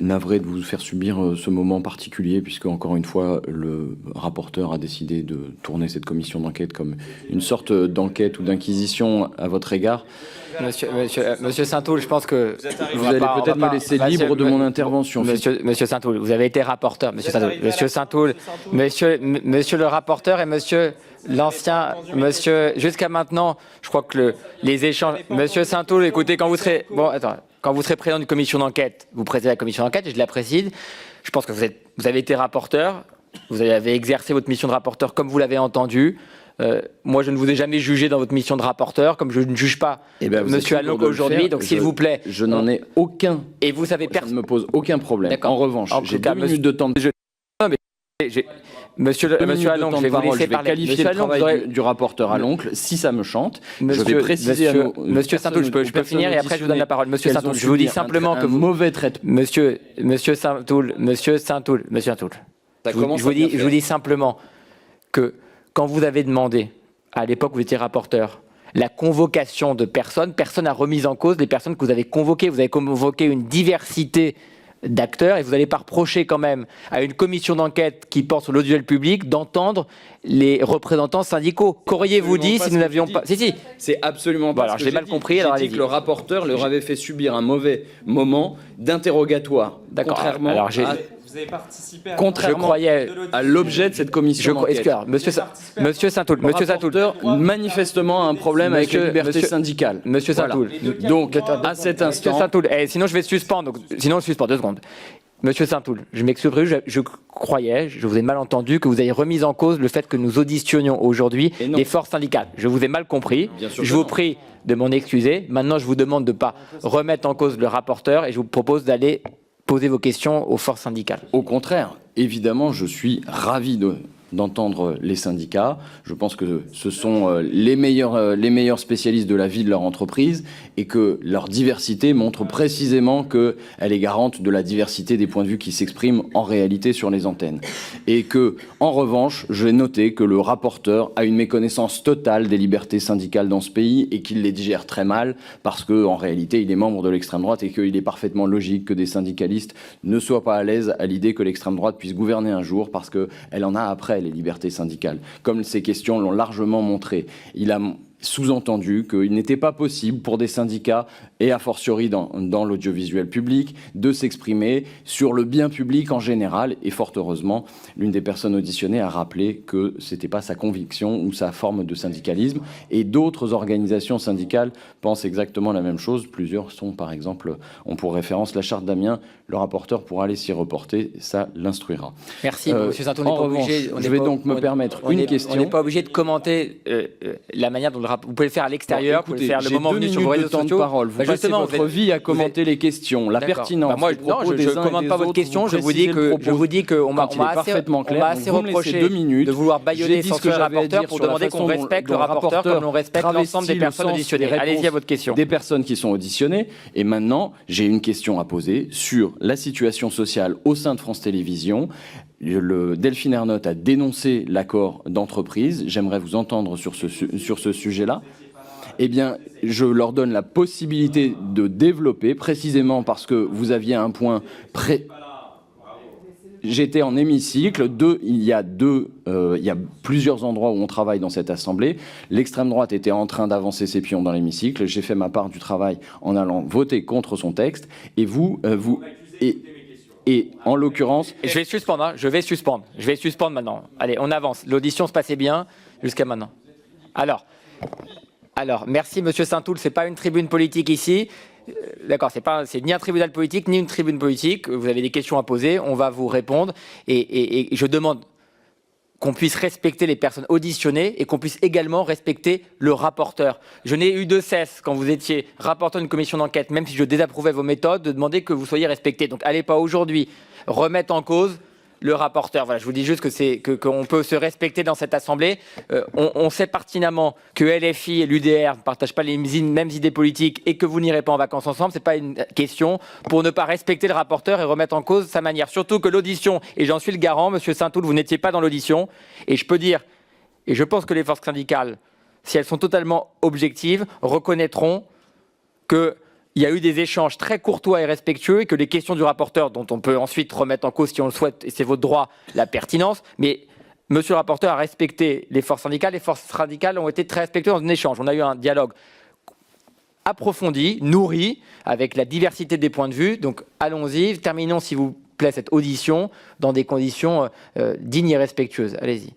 Navré de vous faire subir ce moment particulier, puisque encore une fois, le rapporteur a décidé de tourner cette commission d'enquête comme une sorte d'enquête ou d'inquisition à votre égard. Monsieur Saint-Toul, je pense que vous allez peut-être me laisser libre de mon intervention. Monsieur Saint-Toul, vous avez été rapporteur. Monsieur Saint-Toul, monsieur le rapporteur et monsieur l'ancien, jusqu'à maintenant, je crois que les échanges. Monsieur Saint-Toul, écoutez, quand vous serez quand vous serez président d'une commission d'enquête, vous présidez la commission d'enquête et je la préside. Je pense que vous avez été rapporteur, vous avez exercé votre mission de rapporteur comme vous l'avez entendu. Moi, je ne vous ai jamais jugé dans votre mission de rapporteur, comme je ne juge pas Monsieur Alonc aujourd'hui. Donc, s'il vous plaît, je n'en ai aucun. Et vous savez, ça ne me pose aucun problème. En revanche, j'ai 2 minutes de temps. Monsieur Alonc, je vais vous laisser parler. Qualifier le travail du rapporteur à l'oncle, si ça me chante. Je vais préciser Monsieur Saint-Toul, je peux finir et après je vous donne la parole. Monsieur Saint-Toul, je vous dis simplement que mauvais traitement. Monsieur Saint-Toul, je vous dis simplement que quand vous avez demandé, à l'époque où vous étiez rapporteur, la convocation de personnes, personne n'a remis en cause les personnes que vous avez convoquées. Vous avez convoqué une diversité d'acteurs et vous n'allez pas reprocher quand même à une commission d'enquête qui porte sur l'audiovisuel public d'entendre les représentants syndicaux. Qu'auriez-vous dit si nous n'avions pas... Si. C'est absolument pas alors, je l'ai mal compris. J'ai dit que le rapporteur leur avait fait subir un mauvais moment d'interrogatoire. D'accord. Contrairement alors, vous avez participé à contrairement à l'objet de cette commission d'enquête. Monsieur Saint-Toul, manifestement a un problème avec la liberté syndicale. Monsieur Saint-Toul. Donc, à cet instant... Monsieur Saint-Toul, sinon je vais suspendre. Sinon, je suspends 2 secondes. Monsieur Saint-Toul, je m'excuserai, je croyais, je vous ai mal entendu, que vous avez remis en cause le fait que nous auditionnions aujourd'hui les forces syndicales. Je vous ai mal compris. Je vous prie de m'en excuser. Maintenant, je vous demande de ne pas remettre en cause le rapporteur et je vous propose d'aller poser vos questions aux forces syndicales. Au contraire, évidemment, je suis ravi d'entendre les syndicats. Je pense que ce sont les meilleurs spécialistes de la vie de leur entreprise et que leur diversité montre précisément qu'elle est garante de la diversité des points de vue qui s'expriment en réalité sur les antennes. Et que, en revanche, j'ai noté que le rapporteur a une méconnaissance totale des libertés syndicales dans ce pays et qu'il les digère très mal parce qu'en réalité, il est membre de l'extrême droite et qu'il est parfaitement logique que des syndicalistes ne soient pas à l'aise à l'idée que l'extrême droite puisse gouverner un jour parce qu'elle en a après les libertés syndicales. Comme ces questions l'ont largement montré, il a sous-entendu qu'il n'était pas possible pour des syndicats, et a fortiori dans l'audiovisuel public, de s'exprimer sur le bien public en général. Et fort heureusement, l'une des personnes auditionnées a rappelé que ce n'était pas sa conviction ou sa forme de syndicalisme. Et d'autres organisations syndicales pensent exactement la même chose. Plusieurs sont, par exemple, ont pour référence la charte d'Amiens. Le rapporteur pourra aller s'y reporter, ça l'instruira. Merci, monsieur Saint-Toul. En revanche, je vais donc me permettre une question. On n'est pas obligé de commenter la manière dont vous pouvez le faire à l'extérieur, vous pouvez le faire le moment venu sur vos réseaux sociaux. Vous passez votre vie à commenter les questions, la pertinence. Moi, non, je ne commande pas votre question. Je vous dis qu'on m'a assez reproché de vouloir bâillonner sans ce rapporteur pour demander qu'on respecte le rapporteur comme l'on respecte l'ensemble des personnes auditionnées. Allez-y à votre question. Des personnes qui sont auditionnées. Et maintenant, j'ai une question à poser sur la situation sociale au sein de France Télévisions. Delphine Ernotte a dénoncé l'accord d'entreprise. J'aimerais vous entendre sur ce sujet-là. Eh bien, je leur donne la possibilité de développer, précisément parce que vous aviez un point J'étais en hémicycle. Il y a plusieurs endroits où on travaille dans cette assemblée. L'extrême droite était en train d'avancer ses pions dans l'hémicycle. J'ai fait ma part du travail en allant voter contre son texte. Et et en l'occurrence... Je vais suspendre maintenant. Allez, on avance. L'audition se passait bien jusqu'à maintenant. Alors, merci Monsieur Saint-Toul, c'est pas une tribune politique ici. D'accord, c'est ni un tribunal politique, ni une tribune politique. Vous avez des questions à poser, on va vous répondre. Et je demande qu'on puisse respecter les personnes auditionnées et qu'on puisse également respecter le rapporteur. Je n'ai eu de cesse, quand vous étiez rapporteur d'une commission d'enquête, même si je désapprouvais vos méthodes, de demander que vous soyez respecté. Donc, allez pas aujourd'hui remettre en cause le rapporteur. Voilà, je vous dis juste qu'on peut se respecter dans cette assemblée. On sait pertinemment que LFI et l'UDR ne partagent pas les mêmes idées politiques et que vous n'irez pas en vacances ensemble. Ce n'est pas une question pour ne pas respecter le rapporteur et remettre en cause sa manière. Surtout que l'audition, et j'en suis le garant, Monsieur Saint-Toul, vous n'étiez pas dans l'audition. Et je peux dire, et je pense que les forces syndicales, si elles sont totalement objectives, reconnaîtront que il y a eu des échanges très courtois et respectueux et que les questions du rapporteur, dont on peut ensuite remettre en cause si on le souhaite, et c'est votre droit, la pertinence, mais monsieur le rapporteur a respecté les forces syndicales. Les forces syndicales ont été très respectueuses dans un échange. On a eu un dialogue approfondi, nourri, avec la diversité des points de vue. Donc allons-y, terminons s'il vous plaît cette audition dans des conditions dignes et respectueuses. Allez-y.